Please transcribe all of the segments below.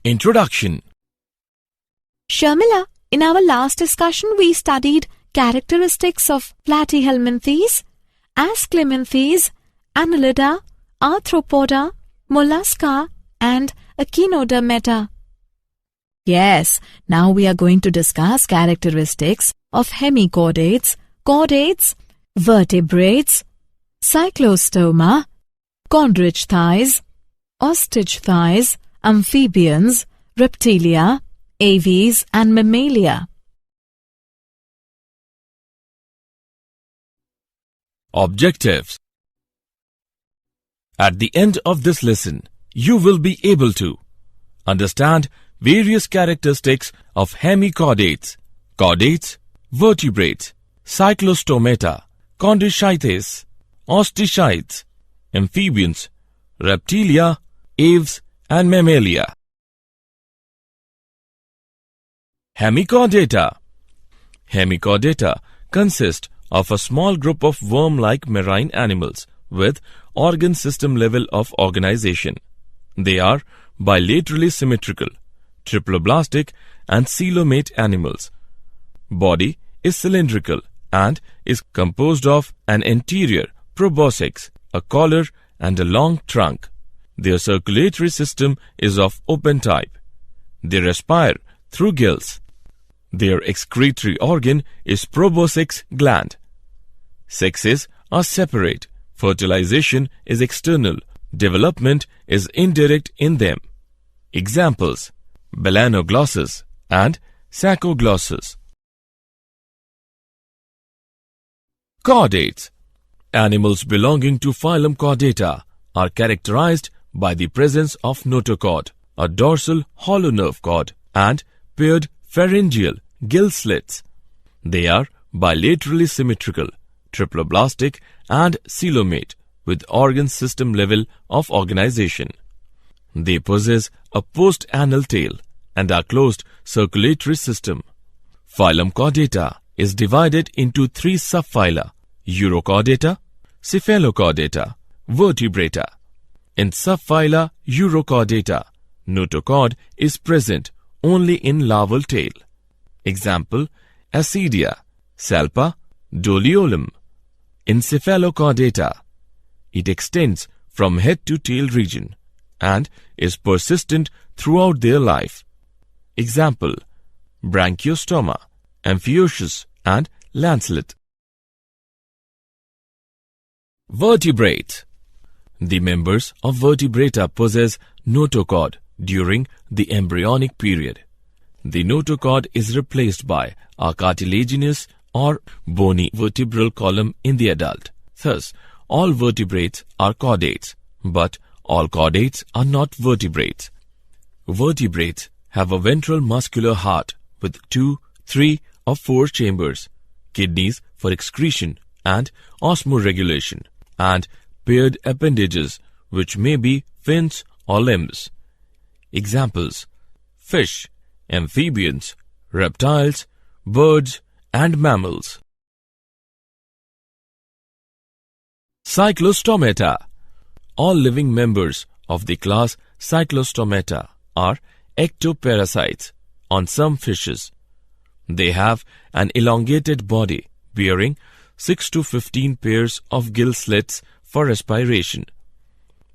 Introduction. Sharmila, in our last discussion we studied characteristics of platyhelminthes, ascleminthes, annelida, arthropoda, mollusca and echinodermata. Yes, now we are going to discuss characteristics of hemichordates, chordates, vertebrates, cyclostoma, chondrich thighs, ostrich thighs, amphibians, reptilia, aves and mammalia. Objectives. At the end of this lesson, you will be able to understand various characteristics of hemichordates, chordates, vertebrates, cyclostomata, chondrichthyes, ostrichids, amphibians, reptilia, aves and mammalia. Hemichordata. Hemichordata consist of a small group of worm-like marine animals with organ system level of organization. They are bilaterally symmetrical, triploblastic and coelomate animals. Body is cylindrical and is composed of an anterior proboscis, a collar and a long trunk. Their circulatory system is of open type. They respire through gills. Their excretory organ is proboscis gland. Sexes are separate. Fertilization is external. Development is indirect in them. Examples: melanoglossus and saccoglossus. Chordates. Animals belonging to phylum Chordata are characterized by the presence of notochord, a dorsal hollow nerve cord, and paired pharyngeal gill slits. They are bilaterally symmetrical, triploblastic and coelomate with organ system level of organization. They possess a post-anal tail and a closed circulatory system. Phylum Chordata is divided into three subphyla: Urochordata, Cephalochordata, Vertebrata. In subphyla Urochordata, notochord is present only in larval tail. Example: Ascidia, Salpa, Doliolum. In Cephalochordata, it extends from head to tail region and is persistent throughout their life. Example: Branchiostoma, Amphiorchus and Lancelet. Vertebrates. The members of vertebrata possess notochord during the embryonic period. The notochord is replaced by a cartilaginous or bony vertebral column in the adult. Thus, all vertebrates are chordates, but all chordates are not vertebrates. Vertebrates have a ventral muscular heart with 2, 3 or 4 chambers, kidneys for excretion and osmoregulation, and paired appendages which may be fins or limbs. Examples: fish, amphibians, reptiles, birds and mammals. Cyclostomata. All living members of the class Cyclostomata are ectoparasites on some fishes. They have an elongated body bearing 6 to 15 pairs of gill slits for respiration.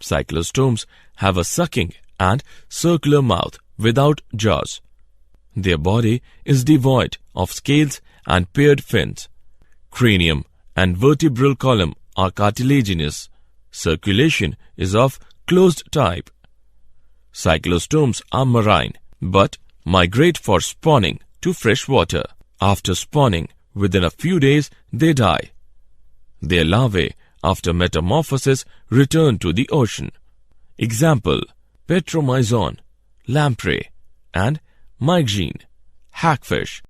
Cyclostomes have a sucking and circular mouth without jaws. Their body is devoid of scales and paired fins. Cranium and vertebral column are cartilaginous. Circulation is of closed type. Cyclostomes are marine but migrate for spawning to fresh water. After spawning, within a few days they die. Their larvae, after metamorphosis, return to the ocean. Example: Petromyzon, lamprey, and mygene, hagfish.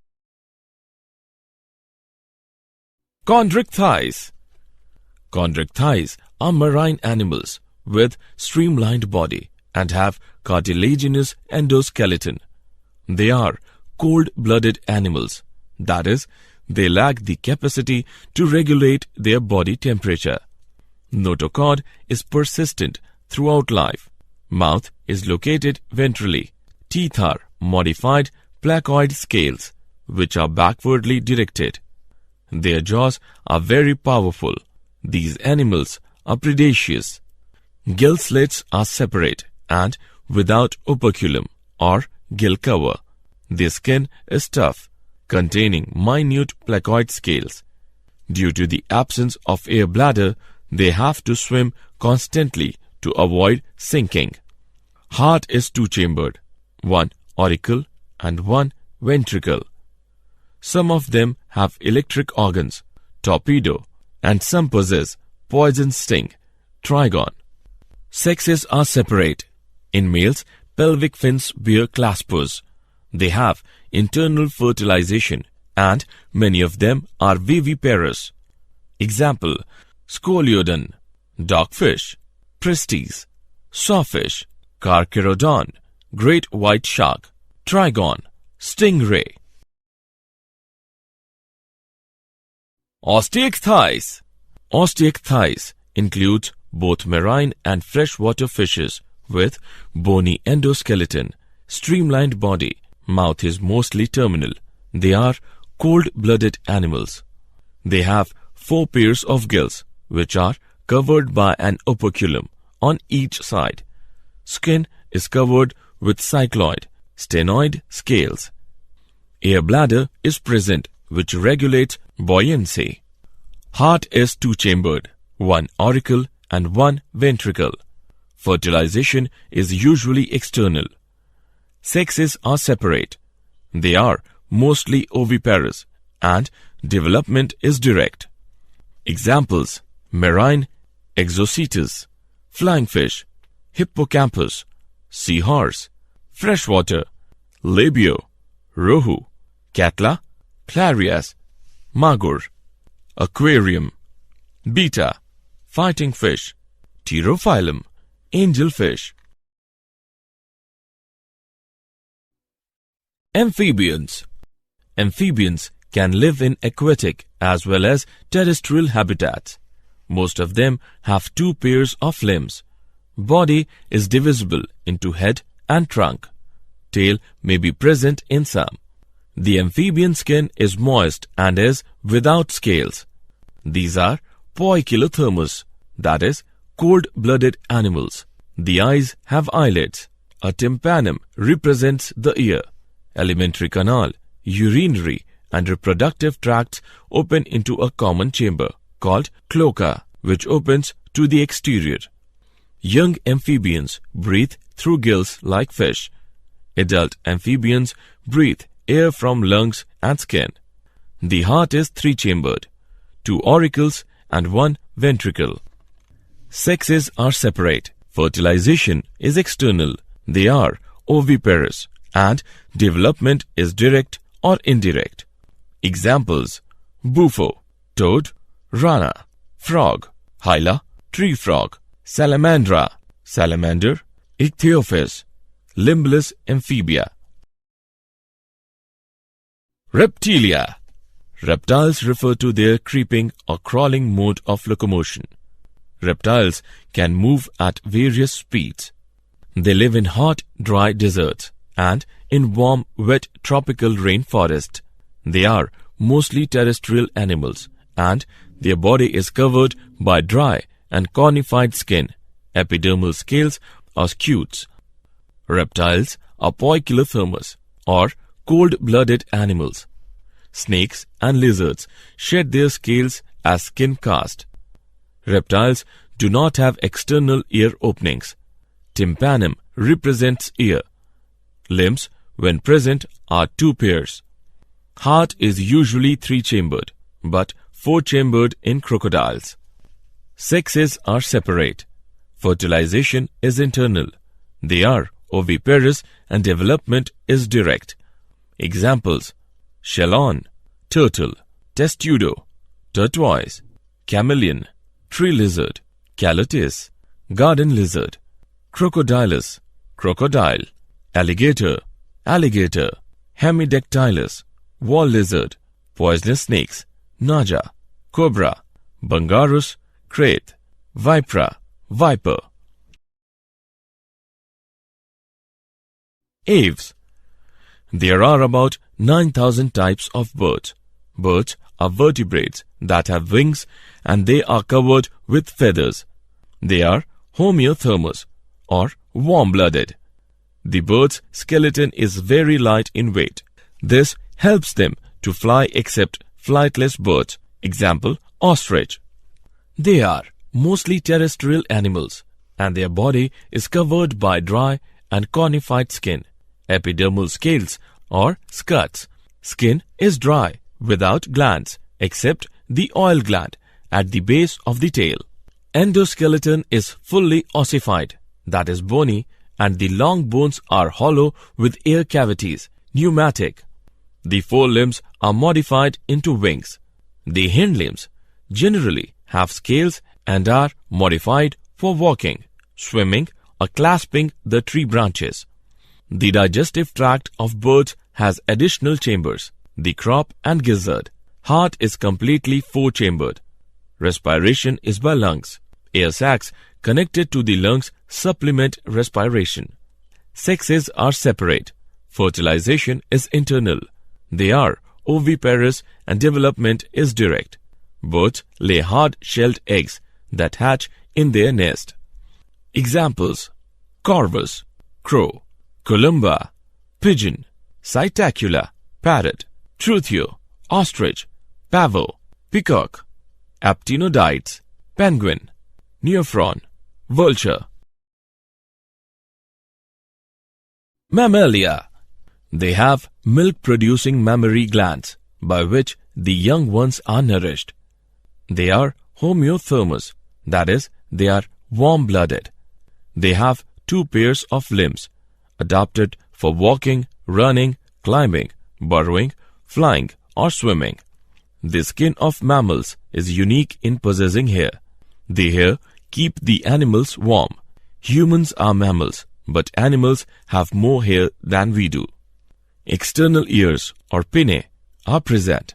Chondrich thighs. Chondrich thighs are marine animals with streamlined body and have cartilaginous endoskeleton. They are cold-blooded animals, that is, they lack the capacity to regulate their body temperature. Notochord is persistent throughout life. Mouth is located ventrally. teeth are modified placoid scales, which are backwardly directed. Their jaws are very powerful. These animals are predaceous. Gill slits are separate and without operculum or gill cover. Their skin is tough, containing minute placoid scales. Due to the absence of air bladder, they have to swim constantly to avoid sinking. Heart is two-chambered, one auricle and one ventricle. Some of them have electric organs, torpedo, and some possess poison sting, trigon. Sexes are separate. In males, pelvic fins bear claspers. They have internal fertilization and many of them are viviparous. Example, Scoliodon, dogfish, Pristis, sawfish, Carcharodon, great white shark, trigon, stingray. Osteichthyes. Osteichthyes includes both marine and freshwater fishes with bony endoskeleton, streamlined body. Mouth is mostly terminal. They are cold-blooded animals. They have 4 pairs of gills, which are covered by an operculum on each side. Skin is covered with cycloid, stenoid scales. Air bladder is present, which regulates buoyancy. Heart is two-chambered, one auricle and one ventricle. Fertilization is usually external. Sexes are separate. They are mostly oviparous and development is direct. Examples, marine Exocetus, flying fish, hippocampus, seahorse, freshwater, labio, rohu, catla, clarias, magur, aquarium, beta, fighting fish, pterophyllum, angelfish. Amphibians. Amphibians can live in aquatic as well as terrestrial habitats. Most of them have 2 pairs of limbs. Body is divisible into head and trunk. Tail may be present in some. The amphibian skin is moist and is without scales. These are poikilothermous, that is, cold-blooded animals. The eyes have eyelids. A tympanum represents the ear. Alimentary canal, urinary and reproductive tracts open into a common chamber called cloaca, which opens to the exterior. Young amphibians breathe through gills like fish. Adult amphibians breathe air from lungs and skin. The heart is 3-chambered, 2 auricles and 1 ventricle. Sexes are separate. Fertilization is external. They are oviparous and development is direct or indirect. Examples, bufo, toad, rana, frog, hyla, tree frog, salamandra, salamander, ichthyophis, limbless amphibia. Reptilia. Reptiles refer to their creeping or crawling mode of locomotion. Reptiles can move at various speeds. They live in hot, dry deserts and in warm, wet tropical rainforest. They are mostly terrestrial animals and their body is covered by dry and cornified skin, epidermal scales or scutes. Reptiles are poikilothermous or cold-blooded animals. Snakes and lizards shed their scales as skin cast. Reptiles do not have external ear openings. Tympanum represents ear. Limbs, when present, are 2 pairs. Heart is usually 3-chambered, but 4-chambered in crocodiles. Sexes are separate. Fertilization is internal. They are oviparous and development is direct. Examples, chelon, turtle, testudo, tortoise, chameleon, tree lizard, calotis, garden lizard, crocodilus, crocodile, alligator, alligator, hemidactylus, wall lizard, poisonous snakes, naja, cobra, bungarus, crate, vipera, viper. Aves. There are about 9,000 types of birds. Birds are vertebrates that have wings and they are covered with feathers. They are homeothermous or warm-blooded. The bird's skeleton is very light in weight. This helps them to fly except flightless birds, example ostrich. They are mostly terrestrial animals and their body is covered by dry and cornified skin, epidermal scales or scuds. Skin is dry without glands except the oil gland at the base of the tail. Endoskeleton is fully ossified, that is bony, and the long bones are hollow with air cavities, pneumatic. The forelimbs are modified into wings. The hind limbs generally have scales and are modified for walking, swimming, or clasping the tree branches. The digestive tract of birds has additional chambers, the crop and gizzard. Heart is completely four-chambered. Respiration is by lungs. Air sacs connected to the lungs supplement respiration. Sexes are separate. Fertilization is internal. They are oviparous and development is direct. Birds lay hard-shelled eggs that hatch in their nest. Examples: corvus, crow; columba, pigeon; psittacula, parrot; truthio, ostrich; pavo, peacock; aptenodytes, penguin; neophron, vulture. Mammalia. They have milk-producing mammary glands by which the young ones are nourished. They are homeothermous, that is, they are warm-blooded. They have two pairs of limbs, adapted for walking, running, climbing, burrowing, flying, or swimming. The skin of mammals is unique in possessing hair. The hair keep the animals warm. Humans are mammals, but animals have more hair than we do. External ears or pinnae are present.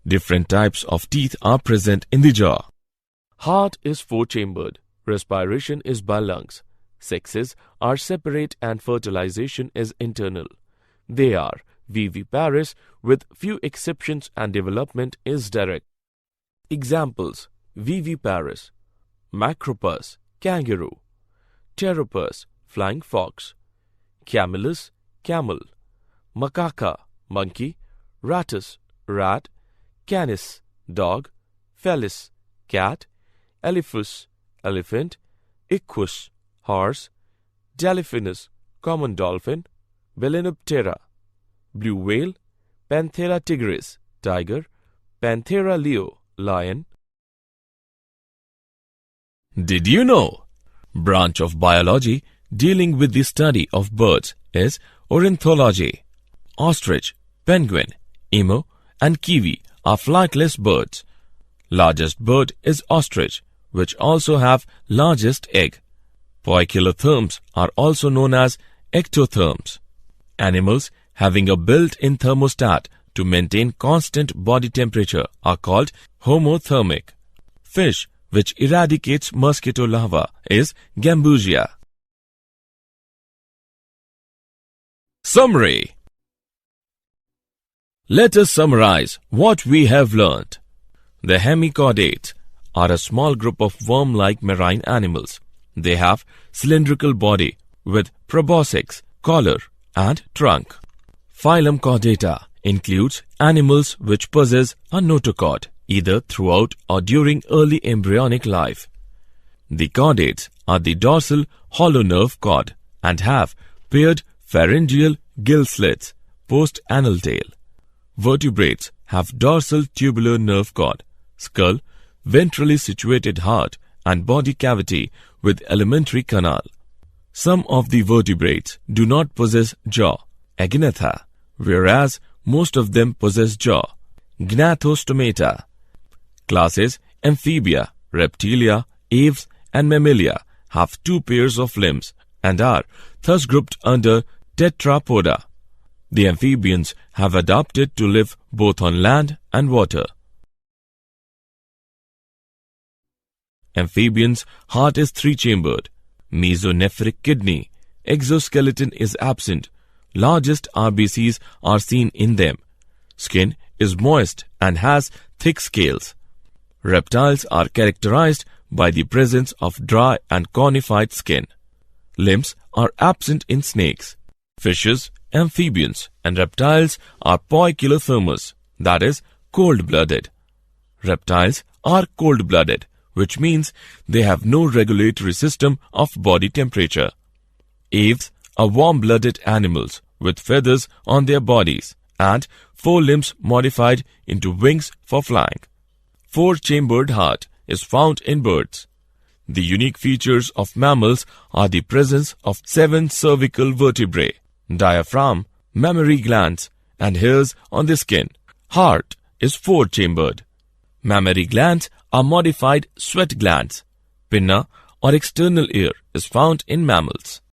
Different types of teeth are present in the jaw. Heart is four-chambered. Respiration is by lungs. Sexes are separate and fertilization is internal. They are viviparous with few exceptions and development is direct. Examples: viviparous, macropus, kangaroo; pteropus, flying fox; camelus, camel; macaca, monkey; ratus, rat; canis, dog; felis, cat; elephus, elephant; equus, horse; delphinus, common dolphin; Balenoptera, blue whale; Panthera tigris, tiger; Panthera leo, lion. Did you know? Branch of biology dealing with the study of birds is ornithology. Ostrich, penguin, emu, and kiwi are flightless birds. Largest bird is ostrich, which also have largest egg. Poikilotherms are also known as ectotherms. Animals having a built-in thermostat to maintain constant body temperature are called homothermic. Fish which eradicates mosquito larvae is gambusia. Summary. Let us summarize what we have learnt. The hemichordates are a small group of worm-like marine animals. They have cylindrical body with proboscis, collar, and trunk. Phylum Chordata includes animals which possess a notochord either throughout or during early embryonic life. The chordates are the dorsal hollow nerve cord and have paired pharyngeal gill slits post-anal tail. Vertebrates have dorsal tubular nerve cord, skull, ventrally situated heart and body cavity with alimentary canal. Some of the vertebrates do not possess jaw, agnatha, whereas most of them possess jaw, gnathostomata. Classes Amphibia, Reptilia, Aves and Mammalia have two pairs of limbs and are thus grouped under Tetrapoda. The amphibians have adapted to live both on land and water. Amphibians' heart is three-chambered. Mesonephric kidney. Exoskeleton is absent. largest RBCs are seen in them. Skin is moist and has thick scales. Reptiles are characterized by the presence of dry and cornified skin. Limbs are absent in snakes. Fishes, amphibians, and reptiles are poikilothermous, that is, cold-blooded. Reptiles are cold-blooded, which means they have no regulatory system of body temperature. Aves are warm-blooded animals with feathers on their bodies and forelimbs modified into wings for flying. Four-chambered heart is found in birds. The unique features of mammals are the presence of 7 cervical vertebrae, diaphragm, mammary glands, and hairs on the skin. Heart is 4-chambered. Mammary glands are modified sweat glands. Pinna or external ear is found in mammals.